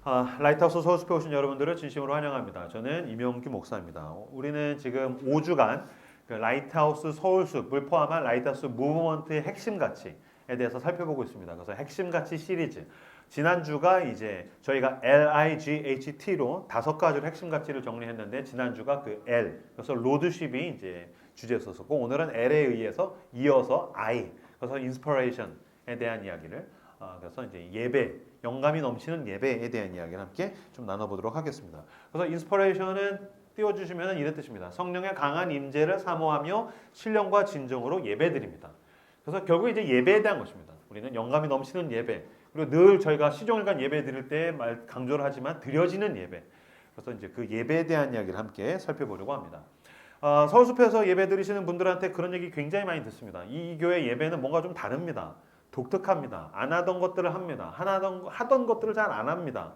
라이트하우스 서울숲에 오신 여러분들을 진심으로 환영합니다. 저는 임용규 목사입니다. 우리는 지금 5주간 그 라이트하우스 서울숲을 포함한 라이트하우스 무브먼트의 핵심 가치에 대해서 살펴보고 있습니다. 그래서 핵심 가치 시리즈. 지난주가 이제 저희가 LIGHT로 5가지로 핵심 가치를 정리했는데 지난주가 그 L, 그래서 로드십이 이제 주제였었고 오늘은 L에 의해서 이어서 I, 그래서 인스퍼레이션에 대한 이야기를 그래서 이제 예배, 영감이 넘치는 예배에 대한 이야기를 함께 좀 나눠보도록 하겠습니다. 그래서 인스퍼레이션은 띄워주시면 이런 뜻입니다. 성령의 강한 임재를 사모하며 신령과 진정으로 예배드립니다. 그래서 결국 이제 예배에 대한 것입니다. 우리는 영감이 넘치는 예배, 그리고 늘 저희가 시종일관 예배 드릴 때 강조를 하지만 드려지는 예배. 그래서 이제 그 예배에 대한 이야기를 함께 살펴보려고 합니다. 서울숲에서 예배 드리시는 분들한테 그런 얘기 굉장히 많이 듣습니다. 이 교회 예배는 뭔가 좀 다릅니다. 독특합니다. 안 하던 것들을 합니다. 하던 것들을 잘 안 합니다.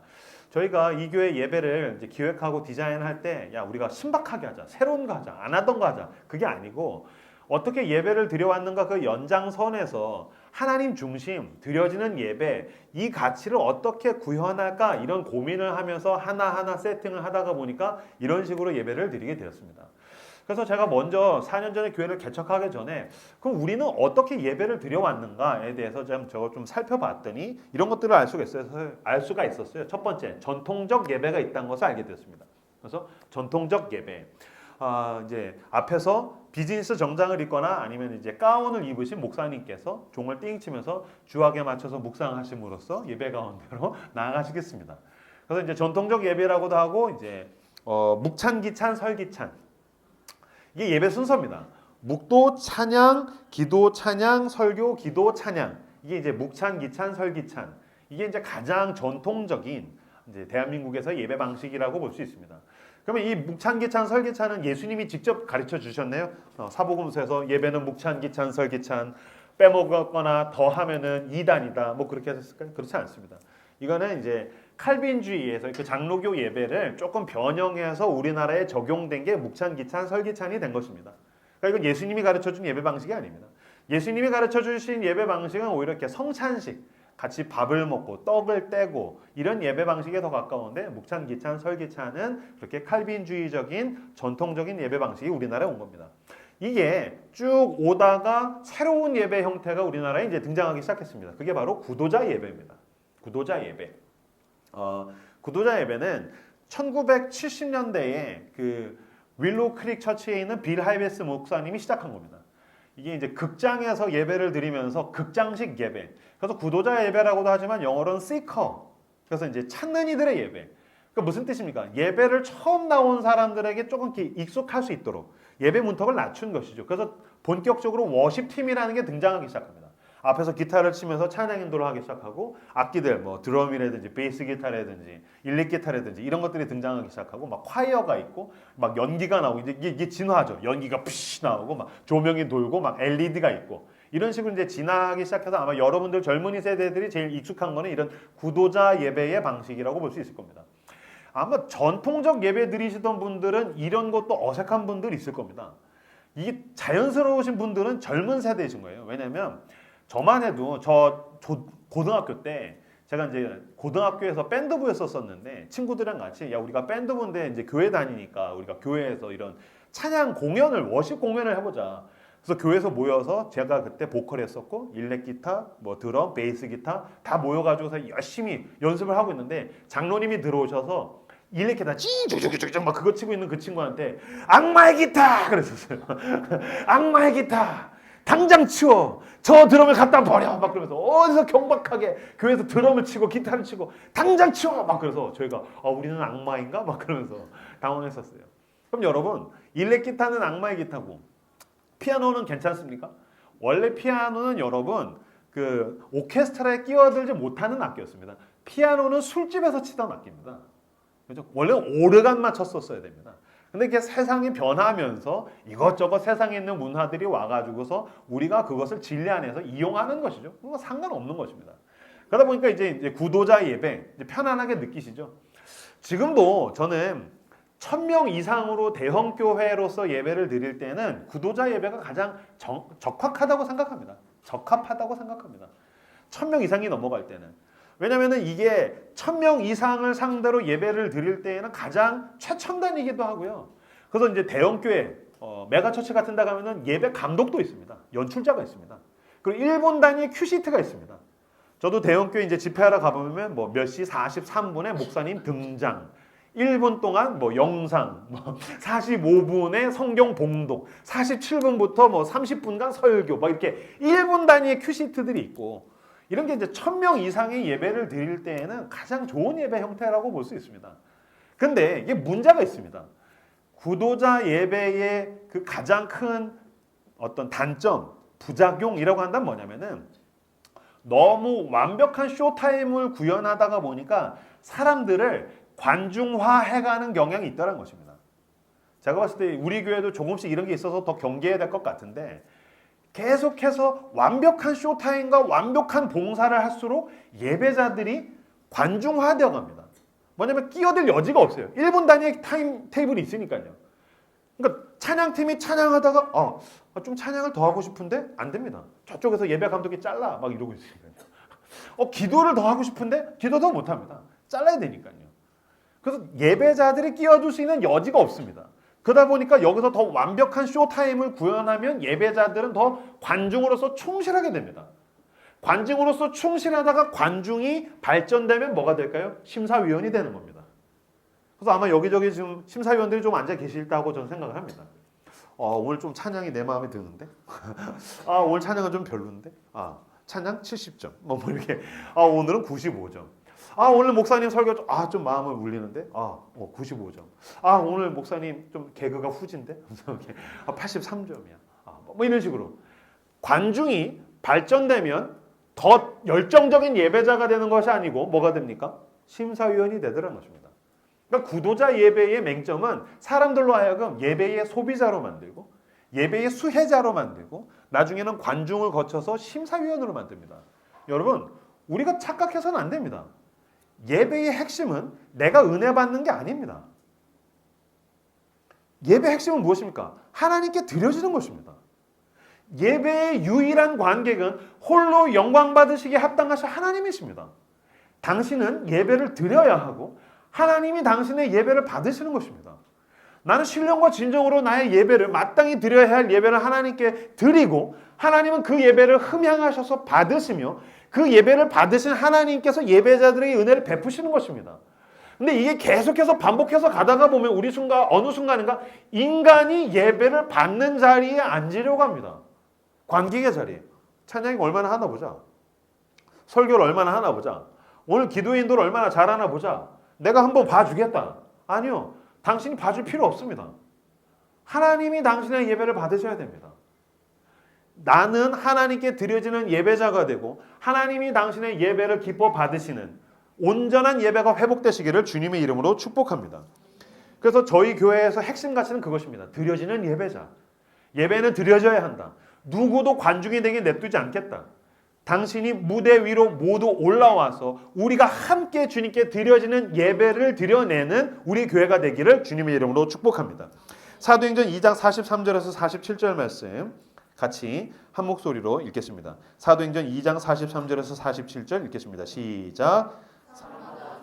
저희가 이 교회 예배를 이제 기획하고 디자인할 때, 야, 우리가 신박하게 하자, 새로운 거 하자, 안 하던 거 하자. 그게 아니고, 어떻게 예배를 드려왔는가 그 연장선에서 하나님 중심, 드려지는 예배, 이 가치를 어떻게 구현할까 이런 고민을 하면서 하나하나 세팅을 하다가 보니까 이런 식으로 예배를 드리게 되었습니다. 그래서 제가 먼저 4년 전에 교회를 개척하기 전에 그럼 우리는 어떻게 예배를 드려왔는가에 대해서 좀 살펴봤더니 이런 것들을 알 수가 있었어요. 첫 번째, 전통적 예배가 있다는 것을 알게 되었습니다. 그래서 전통적 예배. 이제 앞에서 비즈니스 정장을 입거나 아니면 이제 가운을 입으신 목사님께서 종을 띵치면서 주악에 맞춰서 묵상하심으로써 예배 가운데로 나아가시겠습니다. 그래서 이제 전통적 예배라고도 하고 이제 묵찬기찬 설기찬 이게 예배 순서입니다. 묵도 찬양, 기도 찬양, 설교, 기도 찬양. 이게 이제 묵찬, 기찬, 설기찬. 이게 이제 가장 전통적인 이제 대한민국에서 예배 방식이라고 볼 수 있습니다. 그러면 이 묵찬, 기찬, 설기찬은 예수님이 직접 가르쳐 주셨네요. 사복음서에서 예배는 묵찬, 기찬, 설기찬 빼먹었거나 더하면은 이단이다. 뭐 그렇게 했을까요? 그렇지 않습니다. 이거는 이제 칼빈주의에서 그 장로교 예배를 조금 변형해서 우리나라에 적용된 게 묵찬기찬 설기찬이 된 것입니다. 그러니까 이건 예수님이 가르쳐준 예배 방식이 아닙니다. 예수님이 가르쳐주신 예배 방식은 오히려 이렇게 성찬식, 같이 밥을 먹고 떡을 떼고 이런 예배 방식에 더 가까운데 묵찬기찬 설기찬은 그렇게 칼빈주의적인 전통적인 예배 방식이 우리나라에 온 겁니다. 이게 쭉 오다가 새로운 예배 형태가 우리나라에 이제 등장하기 시작했습니다. 그게 바로 구도자 예배입니다. 구도자 예배. 구도자 예배는 1970년대에 그 윌로우 크릭 처치에 있는 빌 하이베스 목사님이 시작한 겁니다. 이게 이제 극장에서 예배를 드리면서 극장식 예배. 그래서 구도자 예배라고도 하지만 영어로는 seeker. 그래서 이제 찾는 이들의 예배. 그러니까 무슨 뜻입니까? 예배를 처음 나온 사람들에게 조금 익숙할 수 있도록 예배 문턱을 낮춘 것이죠. 그래서 본격적으로 워십팀이라는 게 등장하기 시작합니다. 앞에서 기타를 치면서 찬양 인도를 하기 시작하고 악기들 뭐 드럼이라든지 베이스 기타라든지 일렉 기타라든지 이런 것들이 등장하기 시작하고 막 콰이어가 있고 막 연기가 나오고 이게 진화죠. 연기가 푸시 나오고 막 조명이 돌고 막 LED가 있고 이런 식으로 이제 진화하기 시작해서 아마 여러분들 젊은이 세대들이 제일 익숙한 거는 이런 구도자 예배의 방식이라고 볼 수 있을 겁니다. 아마 전통적 예배 드리시던 분들은 이런 것도 어색한 분들이 있을 겁니다. 이게 자연스러우신 분들은 젊은 세대이신 거예요. 왜냐면 저만 해도 고등학교 때 제가 이제 고등학교에서 밴드부에 썼었는데 친구들이랑 같이 야 우리가 밴드부인데 이제 교회 다니니까 우리가 교회에서 이런 찬양 공연을 워십 공연을 해보자. 그래서 교회에서 모여서 제가 그때 보컬 했었고 일렉 기타, 뭐 드럼, 베이스 기타 다 모여가지고서 열심히 연습을 하고 있는데 장로님이 들어오셔서 일렉 기타 찌쭉쭉쭉쭉 막 그거 치고 있는 그 친구한테 악마의 기타 그랬었어요. 악마의 기타. 당장 치워. 저 드럼을 갖다 버려. 막 그러면서 어디서 경박하게 교회에서 드럼을 치고 기타를 치고 당장 치워. 막 그래서 저희가 우리는 악마인가? 막 그러면서 당황했었어요. 그럼 여러분 일렉 기타는 악마의 기타고 피아노는 괜찮습니까? 원래 피아노는 여러분 그 오케스트라에 끼어들지 못하는 악기였습니다. 피아노는 술집에서 치던 악기입니다. 그렇죠? 원래 오르간만 쳤었어야 됩니다. 근데 이게 세상이 변하면서 이것저것 세상에 있는 문화들이 와가지고서 우리가 그것을 진리 안에서 이용하는 것이죠. 그거 상관없는 것입니다. 그러다 보니까 이제 구도자 예배 이제 편안하게 느끼시죠. 지금도 저는 1000명 이상으로 대형 교회로서 예배를 드릴 때는 구도자 예배가 가장 적합하다고 생각합니다. 적합하다고 생각합니다. 1000명 이상이 넘어갈 때는. 왜냐면은 이게 1000명 이상을 상대로 예배를 드릴 때에는 가장 최첨단이기도 하고요. 그래서 이제 대형교회, 메가처치 같은 데 가면은 예배 감독도 있습니다. 연출자가 있습니다. 그리고 1분 단위 큐시트가 있습니다. 저도 대형교회 이제 집회하러 가보면 뭐 몇 시 43분에 목사님 등장, 1분 동안 뭐 영상, 45분에 성경 봉독, 47분부터 뭐 30분간 설교, 막 이렇게 1분 단위의 큐시트들이 있고, 이런 게 이제 1000명 이상의 예배를 드릴 때에는 가장 좋은 예배 형태라고 볼 수 있습니다. 근데 이게 문제가 있습니다. 구도자 예배의 그 가장 큰 어떤 단점, 부작용이라고 한다면 뭐냐면은 너무 완벽한 쇼타임을 구현하다가 보니까 사람들을 관중화해가는 경향이 있다는 것입니다. 제가 봤을 때 우리 교회도 조금씩 이런 게 있어서 더 경계해야 될 것 같은데, 계속해서 완벽한 쇼타임과 완벽한 봉사를 할수록 예배자들이 관중화되어 갑니다. 뭐냐면 끼어들 여지가 없어요. 1분 단위의 타임 테이블이 있으니까요. 그러니까 찬양팀이 찬양하다가 좀 찬양을 더 하고 싶은데 안 됩니다. 저쪽에서 예배 감독이 잘라 막 이러고 있으니까요. 기도를 더 하고 싶은데 기도 더 못합니다. 잘라야 되니까요. 그래서 예배자들이 끼어들 수 있는 여지가 없습니다. 그러다 보니까 여기서 더 완벽한 쇼타임을 구현하면 예배자들은 더 관중으로서 충실하게 됩니다. 관중으로서 충실하다가 관중이 발전되면 뭐가 될까요? 심사위원이 되는 겁니다. 그래서 아마 여기저기 지금 심사위원들이 좀 앉아 계실다고 저는 생각을 합니다. 오늘 좀 찬양이 내 마음에 드는데? 오늘 찬양은 좀 별론데? 찬양 70점. 뭐 이렇게. 오늘은 95점. 오늘 목사님 설교 좀 마음을 울리는데? 95점. 오늘 목사님 좀 개그가 후진데? 83점이야. 뭐 이런 식으로. 관중이 발전되면 더 열정적인 예배자가 되는 것이 아니고 뭐가 됩니까? 심사위원이 되더라는 것입니다. 그러니까 구도자 예배의 맹점은 사람들로 하여금 예배의 소비자로 만들고 예배의 수혜자로 만들고 나중에는 관중을 거쳐서 심사위원으로 만듭니다. 여러분, 우리가 착각해서는 안 됩니다. 예배의 핵심은 내가 은혜 받는 게 아닙니다. 예배의 핵심은 무엇입니까? 하나님께 드려지는 것입니다. 예배의 유일한 관객은 홀로 영광 받으시기에 합당하신 하나님이십니다. 당신은 예배를 드려야 하고 하나님이 당신의 예배를 받으시는 것입니다. 나는 신령과 진정으로 나의 예배를 마땅히 드려야 할 예배를 하나님께 드리고 하나님은 그 예배를 흠향하셔서 받으시며 그 예배를 받으신 하나님께서 예배자들에게 은혜를 베푸시는 것입니다. 근데 이게 계속해서 반복해서 가다가 보면 우리 어느 순간인가 인간이 예배를 받는 자리에 앉으려고 합니다. 관객의 자리에. 찬양이 얼마나 하나 보자. 설교를 얼마나 하나 보자. 오늘 기도의 인도를 얼마나 잘하나 보자. 내가 한번 봐주겠다. 아니요. 당신이 봐줄 필요 없습니다. 하나님이 당신의 예배를 받으셔야 됩니다. 나는 하나님께 드려지는 예배자가 되고 하나님이 당신의 예배를 기뻐 받으시는 온전한 예배가 회복되시기를 주님의 이름으로 축복합니다. 그래서 저희 교회에서 핵심 가치는 그것입니다. 드려지는 예배자. 예배는 드려져야 한다. 누구도 관중이 되게 냅두지 않겠다. 당신이 무대 위로 모두 올라와서 우리가 함께 주님께 드려지는 예배를 드려내는 우리 교회가 되기를 주님의 이름으로 축복합니다. 사도행전 2장 43절에서 47절 말씀 같이 한 목소리로 읽겠습니다. 사도행전 2장 43절에서 47절 읽겠습니다. 시작.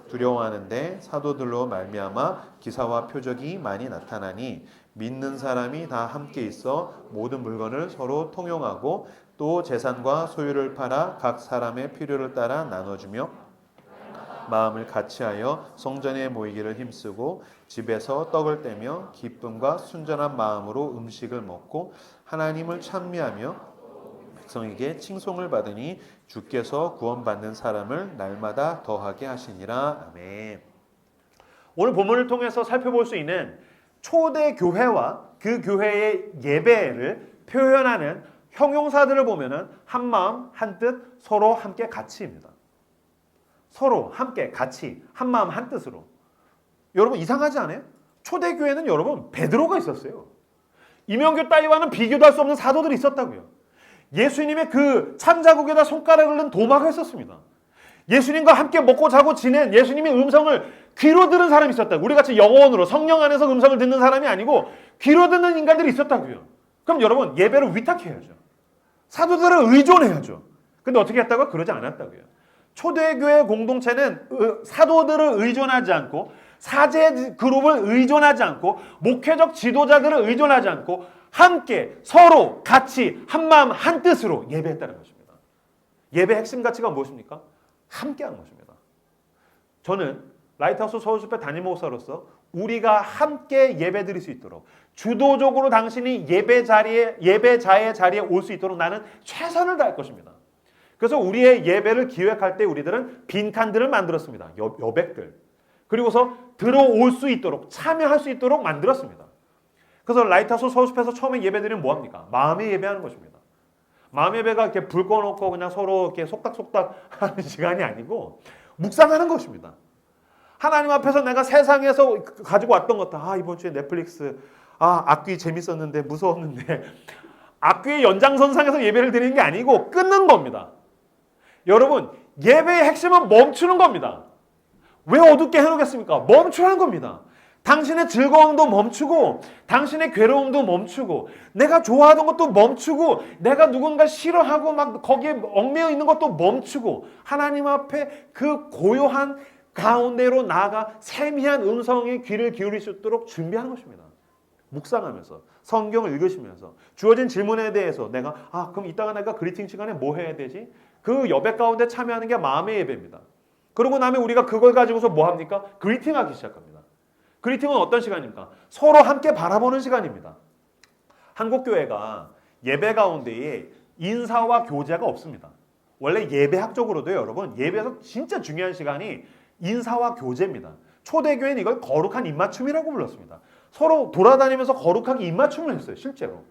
두려워하는데 사도들로 말미암아 기사와 표적이 많이 나타나니 믿는 사람이 다 함께 있어 모든 물건을 서로 통용하고 또 재산과 소유를 팔아 각 사람의 필요를 따라 나눠주며 마음을 같이하여 성전에 모이기를 힘쓰고 집에서 떡을 떼며 기쁨과 순전한 마음으로 음식을 먹고 하나님을 찬미하며 백성에게 칭송을 받으니 주께서 구원받는 사람을 날마다 더하게 하시니라. 아멘. 오늘 본문을 통해서 살펴볼 수 있는 초대 교회와 그 교회의 예배를 표현하는 형용사들을 보면은 한 마음, 한 뜻, 서로 함께 같이입니다. 서로 함께 같이 한 마음, 한 뜻으로. 여러분 이상하지 않아요? 초대교회는 여러분 베드로가 있었어요. 이명규 따위와는 비교도 할 수 없는 사도들이 있었다고요. 예수님의 그 참자국에다 손가락을 넣은 도마가 있었습니다. 예수님과 함께 먹고 자고 지낸 예수님의 음성을 귀로 들은 사람이 있었다고. 우리같이 영혼으로 성령 안에서 음성을 듣는 사람이 아니고 귀로 듣는 인간들이 있었다고요. 그럼 여러분 예배를 위탁해야죠. 사도들을 의존해야죠. 근데 어떻게 했다고? 그러지 않았다고요. 초대교회 공동체는 사도들을 의존하지 않고 사제 그룹을 의존하지 않고 목회적 지도자들을 의존하지 않고 함께 서로 같이 한마음 한뜻으로 예배했다는 것입니다. 예배 핵심 가치가 무엇입니까? 함께하는 것입니다. 저는 라이트하우스 서울숲의 담임 목사로서 우리가 함께 예배드릴 수 있도록 주도적으로 당신이 예배자의 자리에 올 수 있도록 나는 최선을 다할 것입니다. 그래서 우리의 예배를 기획할 때 우리들은 빈칸들을 만들었습니다. 여백들. 그리고서 들어올 수 있도록 참여할 수 있도록 만들었습니다. 그래서 라이트하우스 서울숲에서 처음에 예배드리면 뭐합니까? 마음의 예배하는 것입니다. 마음의 예배가 이렇게 불 꺼놓고 그냥 서로 이렇게 속닥속닥 하는 시간이 아니고 묵상하는 것입니다. 하나님 앞에서 내가 세상에서 가지고 왔던 것들, 이번 주에 넷플릭스, 악귀 재밌었는데 무서웠는데 악귀의 연장선상에서 예배를 드리는 게 아니고 끊는 겁니다. 여러분, 예배의 핵심은 멈추는 겁니다. 왜 어둡게 해놓겠습니까? 멈추라는 겁니다. 당신의 즐거움도 멈추고 당신의 괴로움도 멈추고 내가 좋아하던 것도 멈추고 내가 누군가 싫어하고 막 거기에 얽매여 있는 것도 멈추고 하나님 앞에 그 고요한 가운데로 나아가 세미한 음성의 귀를 기울일 수 있도록 준비하는 것입니다. 묵상하면서 성경을 읽으시면서 주어진 질문에 대해서 내가 그럼 이따가 내가 그리팅 시간에 뭐 해야 되지? 그 여백 가운데 참여하는 게 마음의 예배입니다. 그러고 나면 우리가 그걸 가지고서 뭐 합니까? 그리팅하기 시작합니다. 그리팅은 어떤 시간입니까? 서로 함께 바라보는 시간입니다. 한국교회가 예배 가운데에 인사와 교제가 없습니다. 원래 예배학적으로도 여러분 예배에서 진짜 중요한 시간이 인사와 교제입니다. 초대교회는 이걸 거룩한 입맞춤이라고 불렀습니다. 서로 돌아다니면서 거룩하게 입맞춤을 했어요. 실제로.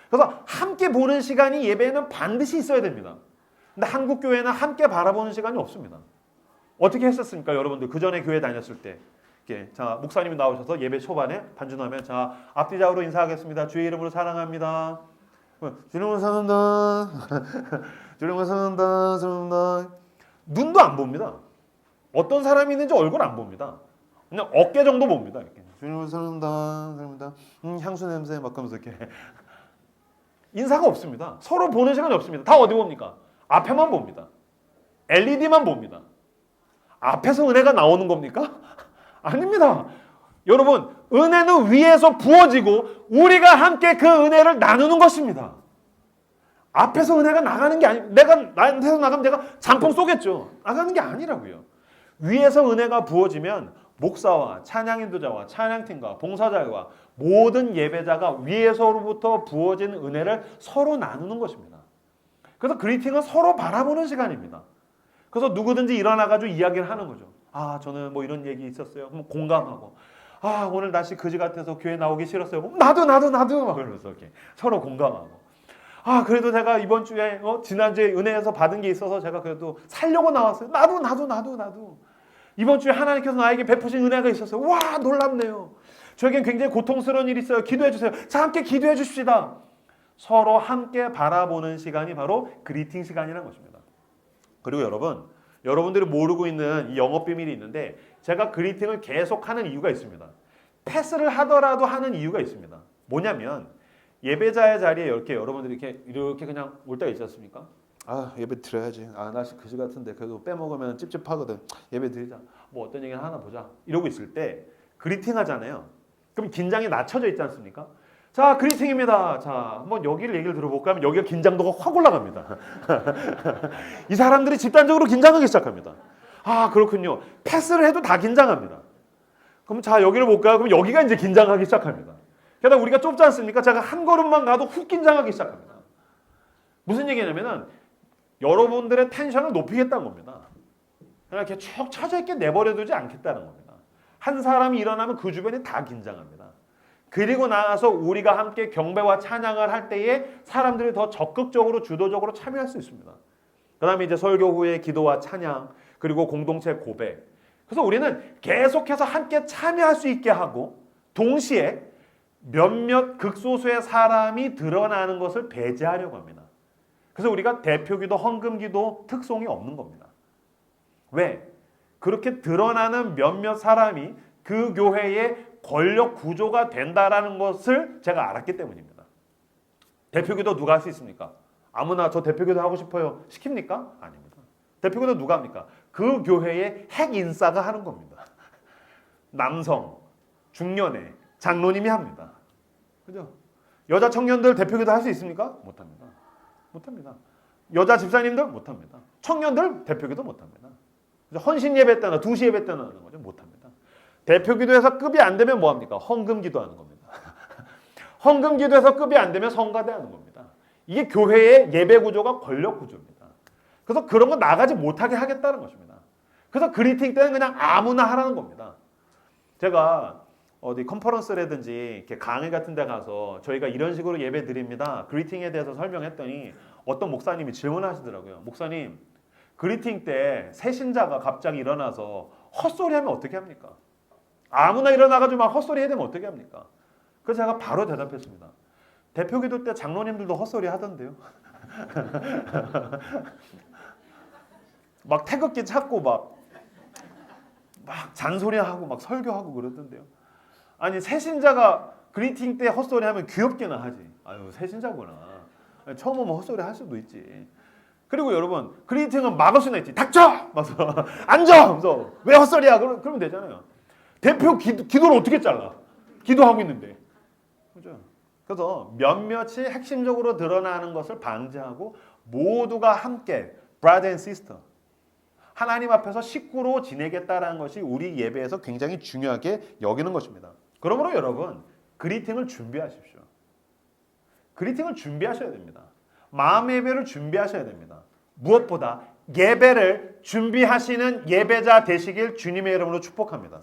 그래서 함께 보는 시간이 예배에는 반드시 있어야 됩니다. 근데 한국교회는 함께 바라보는 시간이 없습니다. 어떻게 했었습니까? 여러분들 그 전에 교회 다녔을 때 자, 목사님이 나오셔서 예배 초반에 반주하면 자, 앞뒤 좌우로 인사하겠습니다. 주의 이름으로 사랑합니다. 주님을 사랑합니다. 주님을 사랑합니다. 사랑합니다. 눈도 안 봅니다. 어떤 사람이 있는지 얼굴 안 봅니다. 그냥 어깨 정도 봅니다. 이렇게. 주님을 사랑합니다. 사랑합니다. 향수 냄새 막 하면서 이렇게. 인사가 없습니다. 서로 보는 시간이 없습니다. 다 어디 봅니까? 앞에만 봅니다. LED만 봅니다. 앞에서 은혜가 나오는 겁니까? 아닙니다. 여러분, 은혜는 위에서 부어지고 우리가 함께 그 은혜를 나누는 것입니다. 앞에서 은혜가 나가는 게 내가 나한테서 나가면 내가 잠풍 쏘겠죠. 나가는 게 아니라고요. 위에서 은혜가 부어지면 목사와 찬양 인도자와 찬양팀과 봉사자와 모든 예배자가 위에서로부터 부어진 은혜를 서로 나누는 것입니다. 그래서 그리팅은 서로 바라보는 시간입니다. 그래서 누구든지 일어나가지고 이야기를 하는 거죠. 저는 뭐 이런 얘기 있었어요. 그럼 공감하고. 오늘 날씨 그지 같아서 교회 나오기 싫었어요. 나도 막 그러면서 이렇게 서로 공감하고. 그래도 제가 이번 주에 지난주에 은혜에서 받은 게 있어서 제가 그래도 살려고 나왔어요. 나도. 이번 주에 하나님께서 나에게 베푸신 은혜가 있었어요. 와, 놀랍네요. 저에겐 굉장히 고통스러운 일이 있어요. 기도해 주세요. 자, 함께 기도해 주십시다. 서로 함께 바라보는 시간이 바로 그리팅 시간이라는 것입니다. 그리고 여러분들이 모르고 있는 이 영업 비밀이 있는데 제가 그리팅을 계속하는 이유가 있습니다. 패스를 하더라도 하는 이유가 있습니다. 뭐냐면 예배자의 자리에 이렇게 여러분들이 이렇게 그냥 올 때가 있지 않습니까? 예배 드려야지. 날씨 그지 같은데 그래도 빼먹으면 찝찝하거든. 예배 드리자. 뭐 어떤 얘기 하나 보자. 이러고 있을 때 그리팅 하잖아요. 그럼 긴장이 낮춰져 있지 않습니까? 자, 그리팅입니다. 자, 한번 얘기를 들어볼까 하면 여기가 긴장도가 확 올라갑니다. 이 사람들이 집단적으로 긴장하기 시작합니다. 그렇군요. 패스를 해도 다 긴장합니다. 그럼 자, 여기를 볼까요? 그럼 여기가 이제 긴장하기 시작합니다. 게다가 우리가 좁지 않습니까? 제가 한 걸음만 가도 훅 긴장하기 시작합니다. 무슨 얘기냐면은 여러분들의 텐션을 높이겠다는 겁니다. 그냥 이렇게 쭉 처져 있게 내버려두지 않겠다는 겁니다. 한 사람이 일어나면 그 주변이 다 긴장합니다. 그리고 나서 우리가 함께 경배와 찬양을 할 때에 사람들이 더 적극적으로 주도적으로 참여할 수 있습니다. 그 다음에 이제 설교 후에 기도와 찬양 그리고 공동체 고백. 그래서 우리는 계속해서 함께 참여할 수 있게 하고 동시에 몇몇 극소수의 사람이 드러나는 것을 배제하려고 합니다. 그래서 우리가 대표기도 헌금기도 특송이 없는 겁니다. 왜? 그렇게 드러나는 몇몇 사람이 그 교회의 권력 구조가 된다라는 것을 제가 알았기 때문입니다. 대표기도 누가 할 수 있습니까? 아무나 저 대표기도 하고 싶어요. 시킵니까? 아닙니다. 대표기도 누가 합니까? 그 교회의 핵 인싸가 하는 겁니다. 남성, 중년의 장로님이 합니다. 그죠? 여자 청년들 대표기도 할 수 있습니까? 못합니다. 못합니다. 여자 집사님들 못합니다. 청년들 대표기도 못합니다. 헌신 예배 때나 2시 예배 때나 하는 거죠. 못합니다. 대표기도에서 급이 안 되면 뭐합니까? 헌금기도 하는 겁니다. 헌금기도에서 급이 안 되면 성가대 하는 겁니다. 이게 교회의 예배 구조가 권력 구조입니다. 그래서 그런 거 나가지 못하게 하겠다는 것입니다. 그래서 그리팅 때는 그냥 아무나 하라는 겁니다. 제가 어디 컨퍼런스라든지 이렇게 강의 같은 데 가서 저희가 이런 식으로 예배 드립니다. 그리팅에 대해서 설명했더니 어떤 목사님이 질문하시더라고요. 목사님, 그리팅 때 새신자가 갑자기 일어나서 헛소리 하면 어떻게 합니까? 아무나 일어나가지고 막 헛소리 해야 되면 어떻게 합니까? 그래서 제가 바로 대답했습니다. 대표기도 때 장로님들도 헛소리 하던데요. 막 태극기 찾고 막 잔소리하고 막 설교하고 그러던데요. 아니 새신자가 그리팅 때 헛소리 하면 귀엽게나 하지. 아유 새신자구나. 처음 오면 헛소리 할 수도 있지. 그리고 여러분 그리팅은 막을 수는 있지. 닥쳐! 막서 앉아! 그래서 왜 헛소리야? 그러면 되잖아요. 대표 기도를 어떻게 잘라? 기도하고 있는데. 그죠? 그래서 몇몇이 핵심적으로 드러나는 것을 방지하고 모두가 함께 brother and sister 하나님 앞에서 식구로 지내겠다라는 것이 우리 예배에서 굉장히 중요하게 여기는 것입니다. 그러므로 여러분 그리팅을 준비하십시오. 그리팅을 준비하셔야 됩니다. 마음 예배를 준비하셔야 됩니다. 무엇보다 예배를 준비하시는 예배자 되시길 주님의 이름으로 축복합니다.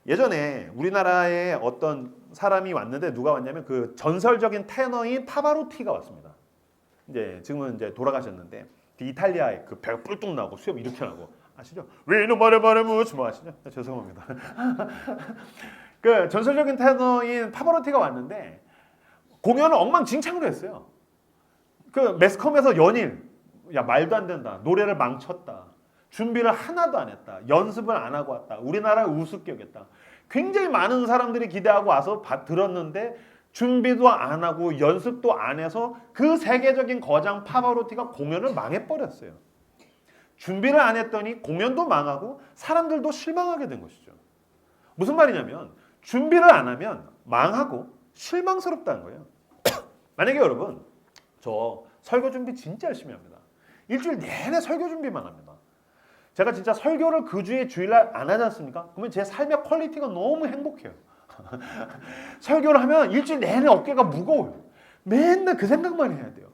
예전에 우리나라에 어떤 사람이 왔는데 누가 왔냐면 그 전설적인 테너인 파바로티가 왔습니다. 이제 지금은 이제 돌아가셨는데 이탈리아에 그 배가 뿔뚝 나고 수염 이렇게 나고 아시죠? 왜너 말해 무슨 뭐 아시죠? 죄송합니다. 그 전설적인 테너인 파바로티가 왔는데 공연을 엉망진창으로 했어요. 그 매스컴에서 연일 야 말도 안 된다. 노래를 망쳤다. 준비를 하나도 안 했다. 연습을 안 하고 왔다. 우리나라를 우습게 여겼다. 굉장히 많은 사람들이 기대하고 와서 들었는데 준비도 안 하고 연습도 안 해서 그 세계적인 거장 파바로티가 공연을 망해버렸어요. 준비를 안 했더니 공연도 망하고 사람들도 실망하게 된 것이죠. 무슨 말이냐면 준비를 안 하면 망하고 실망스럽다는 거예요. 만약에 여러분 저 설교 준비 진짜 열심히 합니다. 일주일 내내 설교 준비만 합니다. 제가 진짜 설교를 그 주에 주일날 안 하지 않습니까? 그러면 제 삶의 퀄리티가 너무 행복해요. 설교를 하면 일주일 내내 어깨가 무거워요. 맨날 그 생각만 해야 돼요.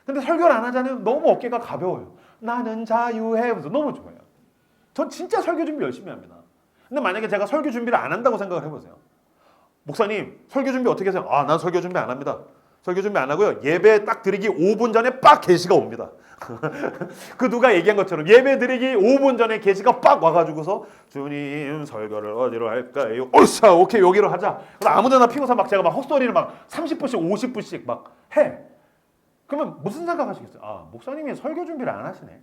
근데 설교를 안 하잖아요. 너무 어깨가 가벼워요. 나는 자유해. 그래서 너무 좋아요. 전 진짜 설교 준비 열심히 합니다. 근데 만약에 제가 설교 준비를 안 한다고 생각을 해보세요. 목사님 설교 준비 어떻게 하세요? 난 설교 준비 안 합니다. 설교 준비 안 하고요. 예배 딱 드리기 5분 전에 빡 계시가 옵니다. 그 누가 얘기한 것처럼 예배 드리기 5분 전에 계시가 빡 와가지고서 주님 설교를 어디로 할까요? 오샤 오케이 여기로 하자. 아무데나 피고서 막 제가 막 헛소리를 막 30분씩 50분씩 막 해. 그러면 무슨 생각하시겠어요? 목사님이 설교 준비를 안 하시네.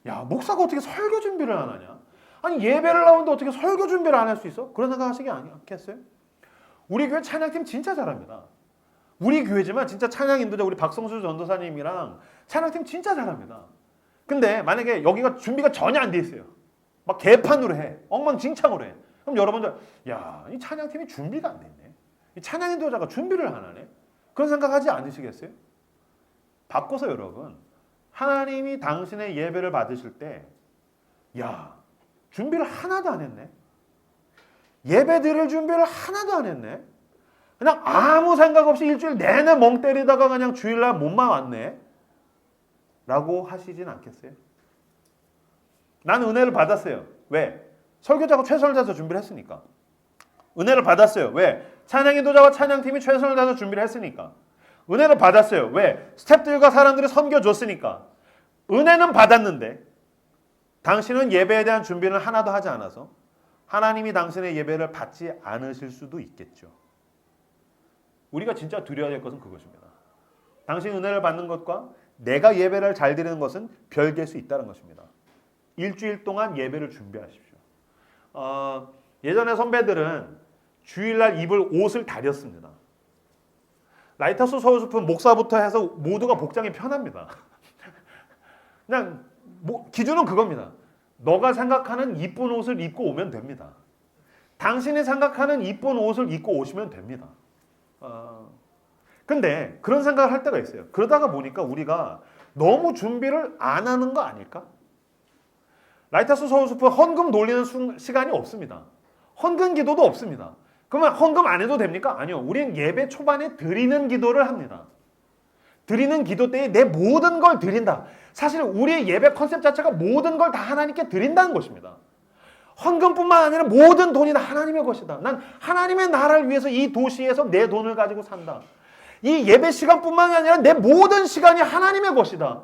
야 목사가 어떻게 설교 준비를 안 하냐? 아니 예배를 나오는데 어떻게 설교 준비를 안 할 수 있어? 그런 생각 하시지 않겠어요? 우리 교회 찬양팀 진짜 잘합니다. 우리 교회지만 진짜 찬양 인도자 우리 박성수 전도사님이랑 찬양팀 진짜 잘합니다. 근데 만약에 여기가 준비가 전혀 안 돼 있어요. 막 개판으로 해. 엉망진창으로 해. 그럼 여러분들 이 찬양팀이 준비가 안 됐네. 이 찬양 인도자가 준비를 안 하네. 그런 생각하지 않으시겠어요? 바꿔서 여러분 하나님이 당신의 예배를 받으실 때 준비를 하나도 안 했네. 예배 드릴 준비를 하나도 안 했네. 그냥 아무 생각 없이 일주일 내내 멍 때리다가 그냥 주일날 몸만 왔네. 라고 하시진 않겠어요? 나는 은혜를 받았어요. 왜? 설교자가 최선을 다해서 준비를 했으니까. 은혜를 받았어요. 왜? 찬양인도자와 찬양팀이 최선을 다해서 준비를 했으니까. 은혜를 받았어요. 왜? 스태프들과 사람들이 섬겨줬으니까. 은혜는 받았는데 당신은 예배에 대한 준비를 하나도 하지 않아서 하나님이 당신의 예배를 받지 않으실 수도 있겠죠. 우리가 진짜 두려워야 될 것은 그것입니다. 당신 은혜를 받는 것과 내가 예배를 잘 드리는 것은 별개일 수 있다는 것입니다. 일주일 동안 예배를 준비하십시오. 예전에 선배들은 주일날 입을 옷을 다렸습니다. 라이트하우스 서울숲은 목사부터 해서 모두가 복장이 편합니다. 그냥 기준은 그겁니다. 너가 생각하는 이쁜 옷을 입고 오면 됩니다. 당신이 생각하는 이쁜 옷을 입고 오시면 됩니다. 근데 그런 생각을 할 때가 있어요. 그러다가 보니까 우리가 너무 준비를 안 하는 거 아닐까? 라이트하우스 서울숲은 헌금 돌리는 시간이 없습니다. 헌금 기도도 없습니다. 그러면 헌금 안 해도 됩니까? 아니요. 우리는 예배 초반에 드리는 기도를 합니다. 드리는 기도 때에 내 모든 걸 드린다. 사실 우리의 예배 컨셉 자체가 모든 걸 다 하나님께 드린다는 것입니다. 헌금뿐만 아니라 모든 돈이 다 하나님의 것이다. 난 하나님의 나라를 위해서 이 도시에서 내 돈을 가지고 산다. 이 예배 시간뿐만 아니라 내 모든 시간이 하나님의 것이다.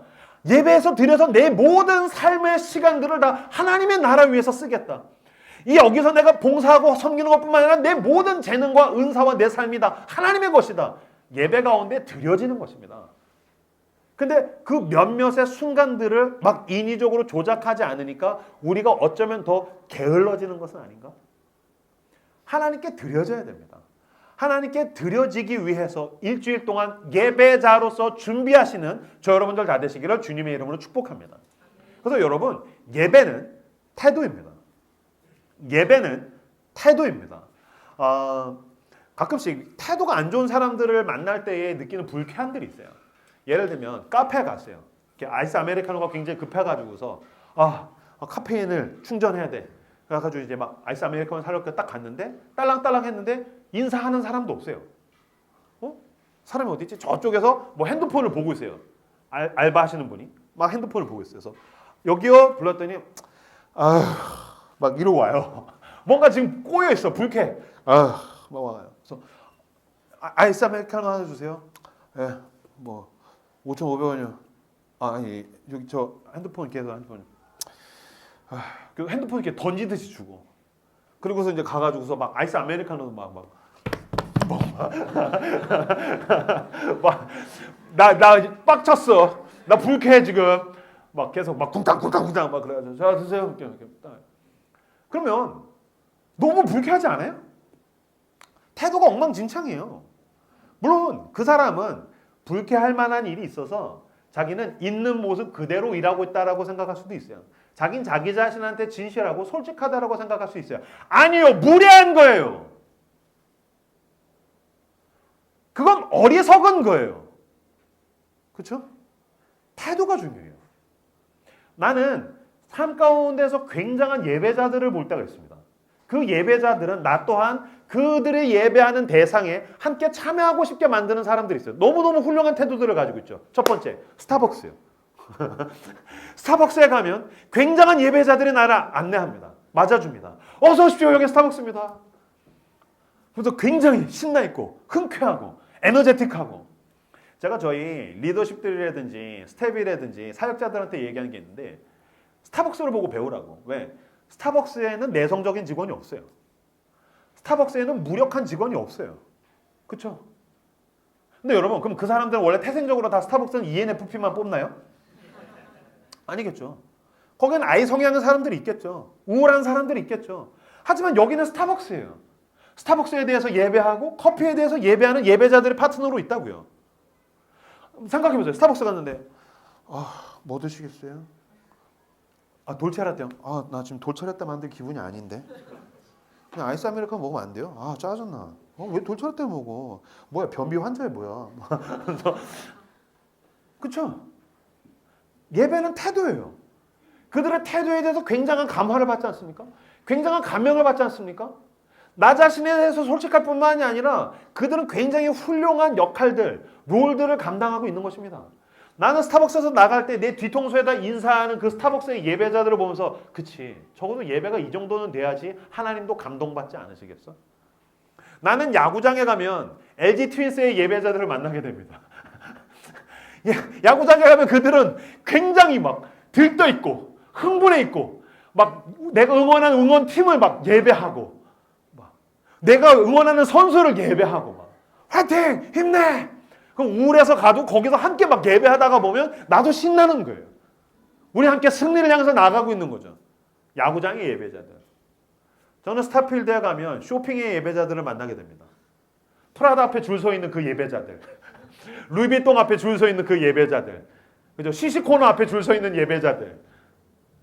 예배에서 드려서 내 모든 삶의 시간들을 다 하나님의 나라를 위해서 쓰겠다. 이 여기서 내가 봉사하고 섬기는 것뿐만 아니라 내 모든 재능과 은사와 내 삶이 다 하나님의 것이다. 예배 가운데 드려지는 것입니다. 근데 그 몇몇의 순간들을 막 인위적으로 조작하지 않으니까 우리가 어쩌면 더 게을러지는 것은 아닌가? 하나님께 드려져야 됩니다. 하나님께 드려지기 위해서 일주일 동안 예배자로서 준비하시는 저 여러분들 다 되시기를 주님의 이름으로 축복합니다. 그래서 여러분, 예배는 태도입니다. 예배는 태도입니다. 가끔씩 태도가 안 좋은 사람들을 만날 때에 느끼는 불쾌함들이 있어요. 예를 들면 카페에 갔어요. 아이스 아메리카노가 굉장히 급해가지고서 카페인을 충전해야 돼. 그래가지고 이제 막 아이스 아메리카노 사려고 딱 갔는데 딸랑딸랑 했는데 인사하는 사람도 없어요. 사람이 어디 있지? 저쪽에서 뭐 핸드폰을 보고 있어요. 알바하시는 분이 막 핸드폰을 보고 있어요. 그래서 여기요 불렀더니 막 이러고 와요. 뭔가 지금 꼬여 있어. 불쾌. 막 와요. 그래서 아이스 아메리카노 하나 주세요. 예, 뭐 5,500원이요. 아니 여기 저 핸드폰 계속 핸드폰. 그 핸드폰 이렇게 던지듯이 주고. 그리고서 이제 가가지고서 막 아이스 아메리카노도 나 빡쳤어. 나 불쾌해 지금. 막 계속 막 쿵탕쿵탕쿵탕 막 그래가지고 자 드세요. 그러면 너무 불쾌하지 않아요? 태도가 엉망진창이에요. 물론 그 사람은 불쾌할 만한 일이 있어서 자기는 있는 모습 그대로 일하고 있다라고 생각할 수도 있어요. 자긴 자기 자신한테 진실하고 솔직하다라고 생각할 수 있어요. 아니요, 무례한 거예요. 그건 어리석은 거예요. 그렇죠? 태도가 중요해요. 나는 삶 가운데서 굉장한 예배자들을 볼 때가 있습니다. 그 예배자들은 나 또한 그들의 예배하는 대상에 함께 참여하고 싶게 만드는 사람들이 있어요. 너무너무 훌륭한 태도들을 가지고 있죠. 첫 번째, 스타벅스요. 스타벅스에 가면 굉장한 예배자들이 나를 안내합니다. 맞아줍니다. 어서 오십시오. 여기 스타벅스입니다. 그래서 굉장히 신나있고 흔쾌하고 에너제틱하고. 제가 저희 리더십들이라든지 스텝이라든지 사역자들한테 얘기하는 게 있는데 스타벅스를 보고 배우라고. 왜? 스타벅스에는 내성적인 직원이 없어요. 스타벅스에는 무력한 직원이 없어요. 그렇죠? 근데 여러분, 그럼 그 사람들은 원래 태생적으로 다 스타벅스는 ENFP만 뽑나요? 아니겠죠. 거기는 아이 성향의 사람들이 있겠죠. 우울한 사람들이 있겠죠. 하지만 여기는 스타벅스예요. 스타벅스에 대해서 예배하고 커피에 대해서 예배하는 예배자들의 파트너로 있다고요. 생각해보세요. 스타벅스 갔는데 뭐 드시겠어요? 돌체라떼요. 나 지금 돌체라떼 만들 기분이 아닌데. 그냥 아이스 아메리카노 먹으면 안 돼요? 짜증나. 왜 돌체라떼 먹어? 뭐야, 변비 환자야 뭐야. 그쵸? 예배는 태도예요. 그들의 태도에 대해서 굉장한 감화를 받지 않습니까? 굉장한 감명을 받지 않습니까? 나 자신에 대해서 솔직할 뿐만이 아니라 그들은 굉장히 훌륭한 역할들, 롤들을 감당하고 있는 것입니다. 나는 스타벅스에서 나갈 때 내 뒤통수에다 인사하는 그 스타벅스의 예배자들을 보면서 그치, 적어도 예배가 이 정도는 돼야지 하나님도 감동받지 않으시겠어? 나는 야구장에 가면 LG 트윈스의 예배자들을 만나게 됩니다. 야구장에 가면 그들은 굉장히 막 들떠있고 흥분해있고 막 내가 응원하는 응원팀을 막 예배하고 막 내가 응원하는 선수를 예배하고 막 화이팅! 힘내! 그럼 우울해서 가도 거기서 함께 막 예배하다가 보면 나도 신나는 거예요. 우리 함께 승리를 향해서 나가고 있는 거죠. 야구장의 예배자들. 저는 스타필드에 가면 쇼핑의 예배자들을 만나게 됩니다. 프라다 앞에 줄 서 있는 그 예배자들. 루이비통 앞에 줄 서 있는 그 예배자들. 그죠? 시시코너 앞에 줄 서 있는 예배자들.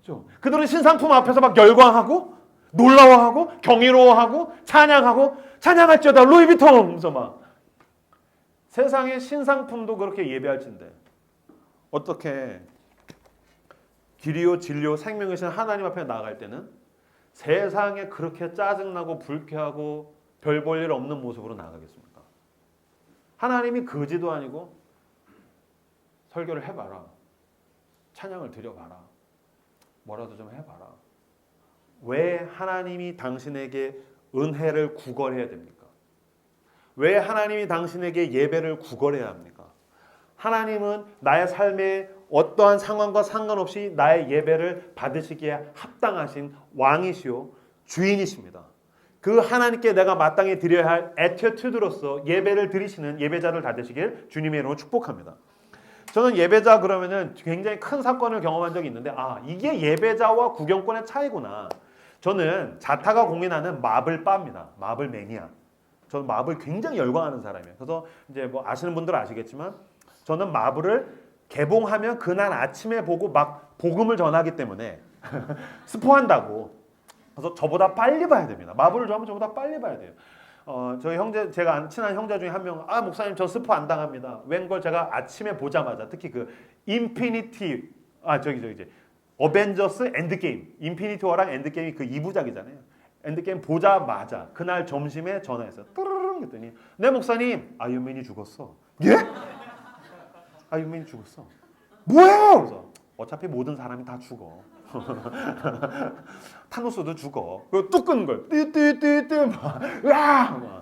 그죠? 그들은 신상품 앞에서 막 열광하고 놀라워하고 경이로워하고 찬양할지어다 루이비통 하면서 막 세상의 신상품도 그렇게 예배할진데 어떻게 길이요 진리요 생명이신 하나님 앞에 나아갈 때는 세상에 그렇게 짜증나고 불쾌하고 별 볼 일 없는 모습으로 나아가겠습니까? 하나님이 거지도 아니고 설교를 해봐라. 찬양을 드려봐라. 뭐라도 좀 해봐라. 왜 하나님이 당신에게 은혜를 구걸해야 됩니까? 왜 하나님이 당신에게 예배를 구걸해야 합니까? 하나님은 나의 삶에 어떠한 상황과 상관없이 나의 예배를 받으시기에 합당하신 왕이시오 주인이십니다. 그 하나님께 내가 마땅히 드려야 할 애티튜드로서 예배를 드리시는 예배자를 다 되시길 주님의 이름으로 축복합니다. 저는 예배자 그러면은 굉장히 큰 사건을 경험한 적이 있는데 이게 예배자와 구경꾼의 차이구나. 저는 자타가 공인하는 마블바입니다. 마블 매니아. 저는 마블 굉장히 열광하는 사람이에요. 그래서 이제 뭐 아시는 분들은 아시겠지만 저는 마블을 개봉하면 그날 아침에 보고 막 복음을 전하기 때문에 스포한다고. 그래서 저보다 빨리 봐야 됩니다. 마블을 좋아하면 저보다 빨리 봐야 돼요. 저희 형제, 제가 친한 형제 중에 한 명, 목사님 저 스포 안 당합니다. 웬걸 제가 아침에 보자마자 특히 그 인피니티, 어벤져스 엔드게임, 인피니티 워랑 엔드게임이 그 2부작이잖아요. 엔드게임 보자마자 그날 점심에 전화했어요. 뚜루루루 했더니 네 목사님 아이언맨이 죽었어. 예? 아이언맨이 죽었어. 뭐예요? 그래서 어차피 모든 사람이 다 죽어. 타노스도 죽어. 그거 뚝 끊는 거예요. 띠띠띠띠 막 으아!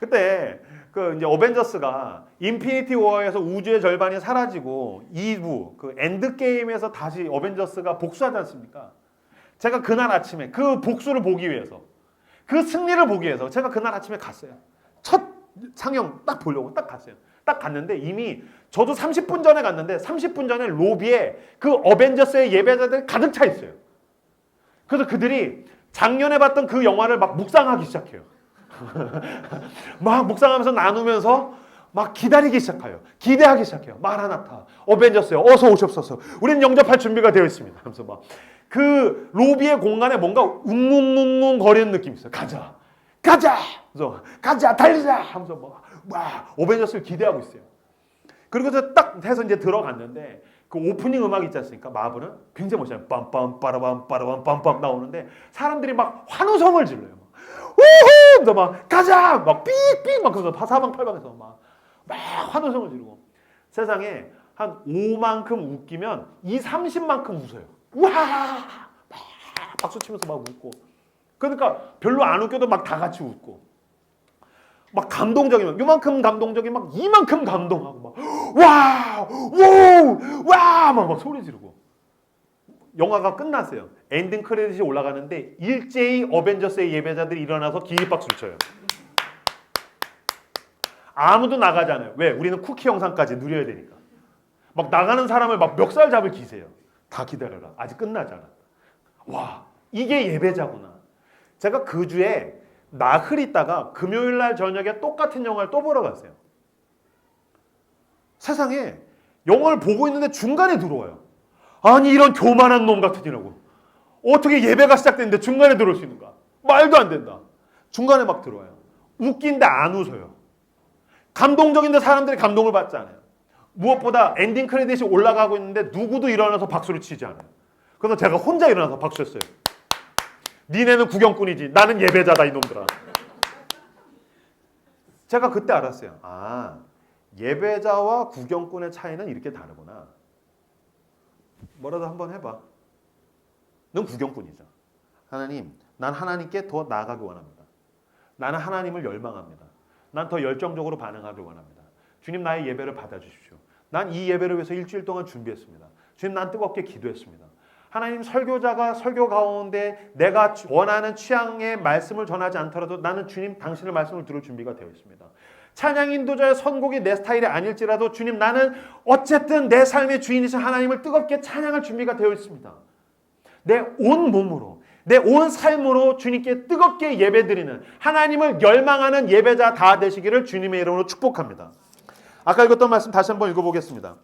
그때 그 이제 어벤져스가 인피니티 워에서 우주의 절반이 사라지고 2부 그 엔드 게임에서 다시 어벤져스가 복수하지 않습니까? 제가 그날 아침에 그 복수를 보기 위해서 그 승리를 보기 위해서 제가 그날 아침에 갔어요. 첫 상영 딱 보려고 딱 갔어요. 딱 갔는데 이미 저도 30분 전에 갔는데 30분 전에 로비에 그 어벤져스의 예배자들 가득 차 있어요. 그래서 그들이 작년에 봤던 그 영화를 막 묵상하기 시작해요. 막 묵상하면서 나누면서 막 기다리기 시작해요. 기대하기 시작해요. 마라나타, 어벤져스요. 어서 오십소서. 우리는 영접할 준비가 되어 있습니다. 하면서 막 그 로비의 공간에 뭔가 웅웅웅웅 거리는 느낌이 있어요. 가자. 그래서 가자 달리자 하면서 막 어벤져스를 기대하고 있어요. 그리고서 딱 해서 이제 들어갔는데 그 오프닝 음악 있지 않습니까? 마블은 굉장히 멋있어요. 빰빰 빠라밤 빠라밤 빰빰 나오는데 사람들이 막 환호성을 질러요. 우후! 막 가자! 막 삑삑! 막 그래서 사방팔방에서 막 환호성을 지르고 세상에 한 5만큼 웃기면 30만큼 웃어요. 우와! 막 박수 치면서 막 웃고 그러니까 별로 안 웃겨도 막 다 같이 웃고 막 감동적이면 요만큼 감동적이면 막 이만큼 감동하고 막 와우! 우! 와! 막 소리 지르고 영화가 끝났어요. 엔딩 크레딧이 올라가는데 일제히 어벤져스의 예배자들이 일어나서 기립박수를 쳐요. 아무도 나가지 않아요. 왜? 우리는 쿠키 영상까지 누려야 되니까. 막 나가는 사람을 막 멱살 잡을 기세요. 다 기다려라. 아직 끝나지 않았다. 와, 이게 예배자구나. 제가 그 주에 나흘 있다가 금요일 날 저녁에 똑같은 영화를 또 보러 갔어요. 세상에 영화를 보고 있는데 중간에 들어와요. 아니 이런 교만한 놈 같으니라고. 어떻게 예배가 시작됐는데 중간에 들어올 수 있는가? 말도 안 된다. 중간에 막 들어와요. 웃긴데 안 웃어요. 감동적인데 사람들이 감동을 받지 않아요. 무엇보다 엔딩 크레딧이 올라가고 있는데 누구도 일어나서 박수를 치지 않아요. 그래서 제가 혼자 일어나서 박수했어요. 니네는 구경꾼이지 나는 예배자다 이놈들아. 제가 그때 알았어요. 예배자와 구경꾼의 차이는 이렇게 다르구나. 뭐라도 한번 해봐. 넌 구경꾼이죠. 하나님, 난 하나님께 더 나아가기 원합니다. 나는 하나님을 열망합니다. 난 더 열정적으로 반응하길 원합니다. 주님 나의 예배를 받아주십시오. 난 이 예배를 위해서 일주일 동안 준비했습니다. 주님 난 뜨겁게 기도했습니다. 하나님 설교자가 설교 가운데 내가 원하는 취향의 말씀을 전하지 않더라도 나는 주님 당신의 말씀을 들을 준비가 되어 있습니다. 찬양 인도자의 선곡이 내 스타일이 아닐지라도 주님 나는 어쨌든 내 삶의 주인이신 하나님을 뜨겁게 찬양할 준비가 되어 있습니다. 내 온 몸으로 내 온 삶으로 주님께 뜨겁게 예배드리는 하나님을 열망하는 예배자 다 되시기를 주님의 이름으로 축복합니다. 아까 읽었던 말씀 다시 한번 읽어보겠습니다.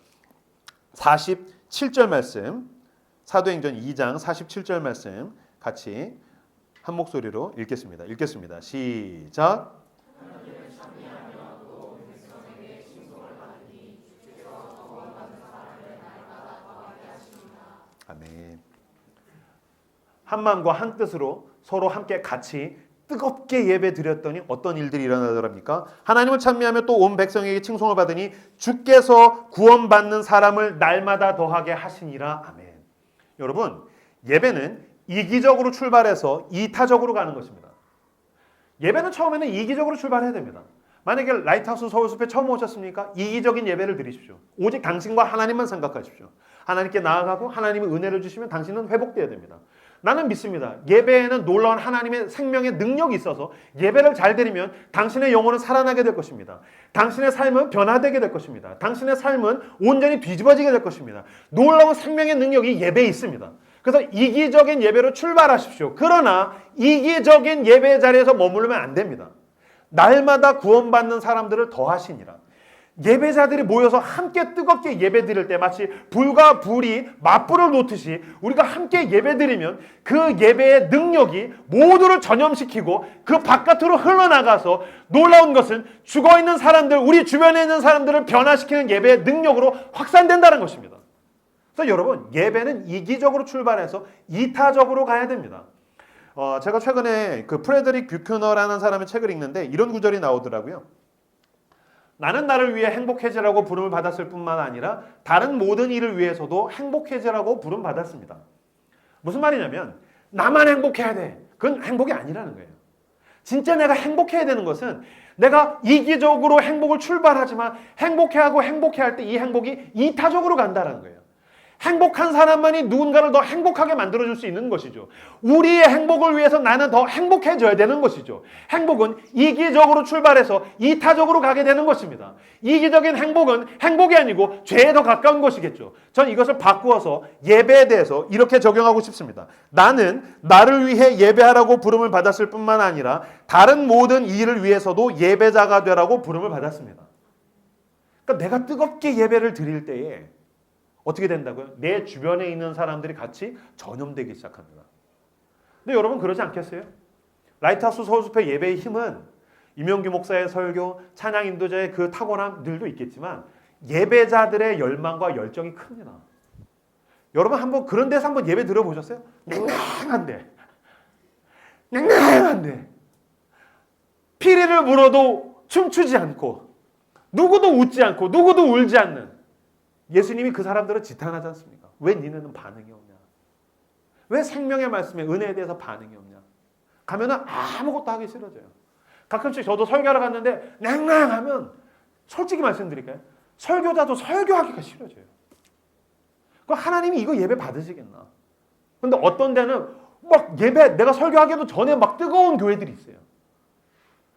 47절 말씀, 사도행전 2장 47절 말씀 같이 한 목소리로 읽겠습니다. 읽겠습니다. 시작. 아멘. 한 마음과 한 뜻으로 서로 함께 같이 뜨겁게 예배 드렸더니 어떤 일들이 일어나더랍니까? 하나님을 찬미하며 또 온 백성에게 칭송을 받으니 주께서 구원받는 사람을 날마다 더하게 하시니라. 아멘. 여러분, 예배는 이기적으로 출발해서 이타적으로 가는 것입니다. 예배는 처음에는 이기적으로 출발해야 됩니다. 만약에 라이트하우스 서울숲에 처음 오셨습니까? 이기적인 예배를 드리십시오. 오직 당신과 하나님만 생각하십시오. 하나님께 나아가고 하나님이 은혜를 주시면 당신은 회복되어야 됩니다. 나는 믿습니다. 예배에는 놀라운 하나님의 생명의 능력이 있어서 예배를 잘 드리면 당신의 영혼은 살아나게 될 것입니다. 당신의 삶은 변화되게 될 것입니다. 당신의 삶은 온전히 뒤집어지게 될 것입니다. 놀라운 생명의 능력이 예배에 있습니다. 그래서 이기적인 예배로 출발하십시오. 그러나 이기적인 예배 자리에서 머무르면 안 됩니다. 날마다 구원받는 사람들을 더하시니라. 예배자들이 모여서 함께 뜨겁게 예배드릴 때 마치 불과 불이 맞불을 놓듯이 우리가 함께 예배드리면 그 예배의 능력이 모두를 전염시키고 그 바깥으로 흘러나가서 놀라운 것은 죽어있는 사람들, 우리 주변에 있는 사람들을 변화시키는 예배의 능력으로 확산된다는 것입니다. 그래서 여러분, 예배는 이기적으로 출발해서 이타적으로 가야 됩니다. 제가 최근에 그 프레드릭 뷰큐너라는 사람의 책을 읽는데 이런 구절이 나오더라고요. 나는 나를 위해 행복해지라고 부름을 받았을 뿐만 아니라 다른 모든 일을 위해서도 행복해지라고 부름 받았습니다. 무슨 말이냐면 나만 행복해야 돼. 그건 행복이 아니라는 거예요. 진짜 내가 행복해야 되는 것은 내가 이기적으로 행복을 출발하지만 행복해하고 행복해할 때 이 행복이 이타적으로 간다는 거예요. 행복한 사람만이 누군가를 더 행복하게 만들어줄 수 있는 것이죠. 우리의 행복을 위해서 나는 더 행복해져야 되는 것이죠. 행복은 이기적으로 출발해서 이타적으로 가게 되는 것입니다. 이기적인 행복은 행복이 아니고 죄에 더 가까운 것이겠죠. 전 이것을 바꾸어서 예배에 대해서 이렇게 적용하고 싶습니다. 나는 나를 위해 예배하라고 부름을 받았을 뿐만 아니라 다른 모든 일을 위해서도 예배자가 되라고 부름을 받았습니다. 그러니까 내가 뜨겁게 예배를 드릴 때에 어떻게 된다고요? 내 주변에 있는 사람들이 같이 전염되기 시작합니다. 근데 여러분 그러지 않겠어요? 라이트하우스 서울숲의 예배의 힘은 임영규 목사의 설교, 찬양 인도자의 그 탁월함들도 있겠지만 예배자들의 열망과 열정이 큽니다. 여러분 한번 그런 데서 한번 예배 들어보셨어요? 냉랭한데 피리를 물어도 춤추지 않고 누구도 웃지 않고 누구도 울지 않는 예수님이 그 사람들을 지탄하지 않습니까? 왜 니네는 반응이 없냐? 왜 생명의 말씀에 은혜에 대해서 반응이 없냐? 가면은 아무것도 하기 싫어져요. 가끔씩 저도 설교하러 갔는데 냉랭하면 솔직히 말씀드릴까요? 설교자도 설교하기가 싫어져요. 그 하나님이 이거 예배 받으시겠나? 근데 어떤 데는 막 예배 내가 설교하기도 전에 막 뜨거운 교회들이 있어요.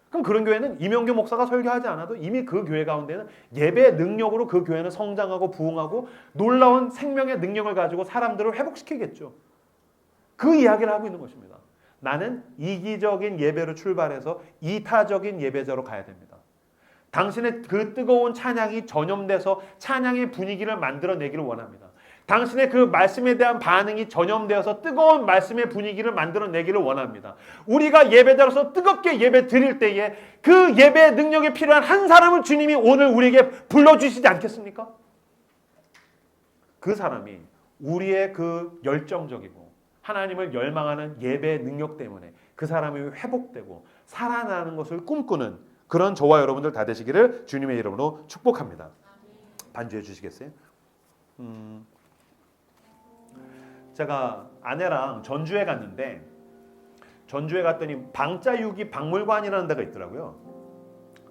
그럼 그런 교회는 임영규 목사가 설교하지 않아도 이미 그 교회 가운데는 예배의 능력으로 그 교회는 성장하고 부흥하고 놀라운 생명의 능력을 가지고 사람들을 회복시키겠죠. 그 이야기를 하고 있는 것입니다. 나는 이기적인 예배로 출발해서 이타적인 예배자로 가야 됩니다. 당신의 그 뜨거운 찬양이 전염돼서 찬양의 분위기를 만들어내기를 원합니다. 당신의 그 말씀에 대한 반응이 전염되어서 뜨거운 말씀의 분위기를 만들어내기를 원합니다. 우리가 예배자로서 뜨겁게 예배 드릴 때에 그 예배의 능력이 필요한 한 사람을 주님이 오늘 우리에게 불러주시지 않겠습니까? 그 사람이 우리의 그 열정적이고 하나님을 열망하는 예배의 능력 때문에 그 사람이 회복되고 살아나는 것을 꿈꾸는 그런 저와 여러분들 다 되시기를 주님의 이름으로 축복합니다. 반주해 주시겠어요? 제가 아내랑 전주에 갔는데 전주에 갔더니 방자유기 박물관이라는 데가 있더라고요.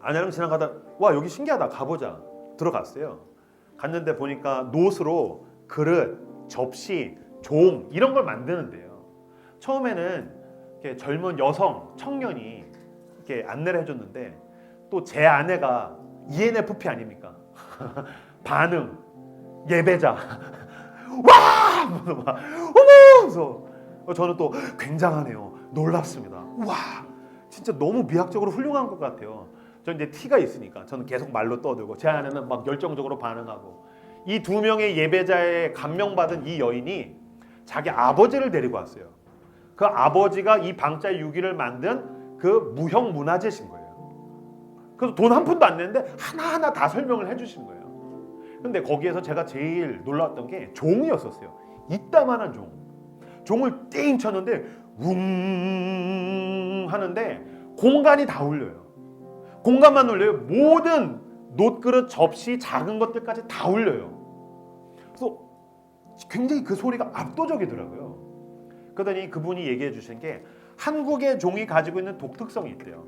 아내랑 지나가다 와 여기 신기하다 가보자 들어갔어요. 갔는데 보니까 노스로 그릇, 접시, 종 이런 걸 만드는데요. 처음에는 이렇게 젊은 여성 청년이 이렇게 안내를 해줬는데 또 제 아내가 ENFP 아닙니까? 반응 예배자 와! 막, 어머! 그래서 저는 또 굉장하네요. 놀랍습니다. 와! 진짜 너무 미학적으로 훌륭한 것 같아요. 저는 이제 티가 있으니까 저는 계속 말로 떠들고 제 아내는 막 열정적으로 반응하고 이 두 명의 예배자에 감명받은 이 여인이 자기 아버지를 데리고 왔어요. 그 아버지가 이 방자 6기를 만든 그 무형문화재신 거예요. 그래서 돈 한 푼도 안 냈는데 하나하나 다 설명을 해주신 거예요. 근데 거기에서 제가 제일 놀랐던 게 종이었었어요. 이따만한 종. 종을 띵 쳤는데 웅 하는데 공간이 다 울려요. 공간만 울려요. 모든 놋그릇, 접시, 작은 것들까지 다 울려요. 그래서 굉장히 그 소리가 압도적이더라고요. 그러더니 그분이 얘기해 주신 게 한국의 종이 가지고 있는 독특성이 있대요.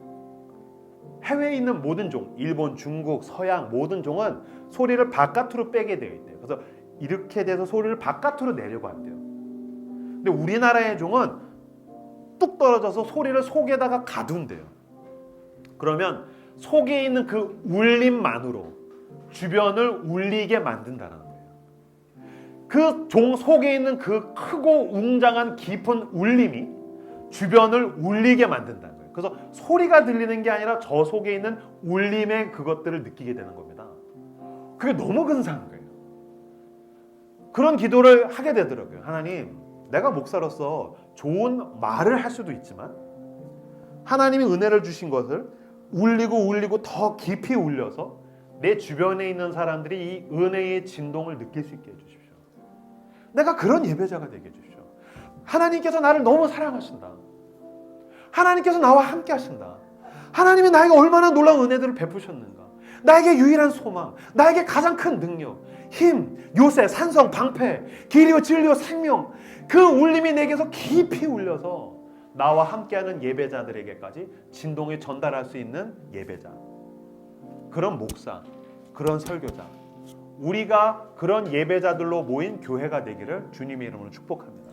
해외에 있는 모든 종, 일본, 중국, 서양 모든 종은 소리를 바깥으로 빼게 되어 있대요. 그래서 이렇게 돼서 소리를 바깥으로 내려고 한대요. 근데 우리나라의 종은 뚝 떨어져서 소리를 속에다가 가둔대요. 그러면 속에 있는 그 울림만으로 주변을 울리게 만든다는 거예요. 그 종 속에 있는 그 크고 웅장한 깊은 울림이 주변을 울리게 만든다는 거예요. 그래서 소리가 들리는 게 아니라 저 속에 있는 울림의 그것들을 느끼게 되는 겁니다. 그게 너무 근사한 거예요. 그런 기도를 하게 되더라고요. 하나님, 내가 목사로서 좋은 말을 할 수도 있지만 하나님이 은혜를 주신 것을 울리고 더 깊이 울려서 내 주변에 있는 사람들이 이 은혜의 진동을 느낄 수 있게 해주십시오. 내가 그런 예배자가 되게 해주십시오. 하나님께서 나를 너무 사랑하신다. 하나님께서 나와 함께 하신다. 하나님이 나에게 얼마나 놀라운 은혜들을 베푸셨는가. 나에게 유일한 소망, 나에게 가장 큰 능력, 힘, 요새, 산성, 방패, 길이요 진리요 생명, 그 울림이 내게서 깊이 울려서 나와 함께하는 예배자들에게까지 진동이 전달할 수 있는 예배자, 그런 목사, 그런 설교자, 우리가 그런 예배자들로 모인 교회가 되기를 주님의 이름으로 축복합니다.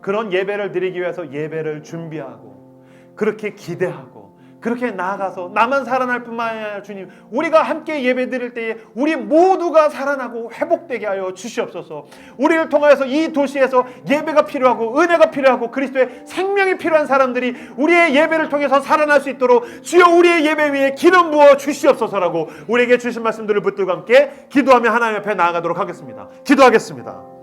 그런 예배를 드리기 위해서 예배를 준비하고 그렇게 기대하고 그렇게 나아가서 나만 살아날 뿐만 아니라 주님, 우리가 함께 예배 드릴 때에 우리 모두가 살아나고 회복되게 하여 주시옵소서. 우리를 통하여서 이 도시에서 예배가 필요하고 은혜가 필요하고 그리스도의 생명이 필요한 사람들이 우리의 예배를 통해서 살아날 수 있도록 주여 우리의 예배 위에 기름 부어 주시옵소서라고 우리에게 주신 말씀들을 붙들고 함께 기도하며 하나님 앞에 나아가도록 하겠습니다. 기도하겠습니다.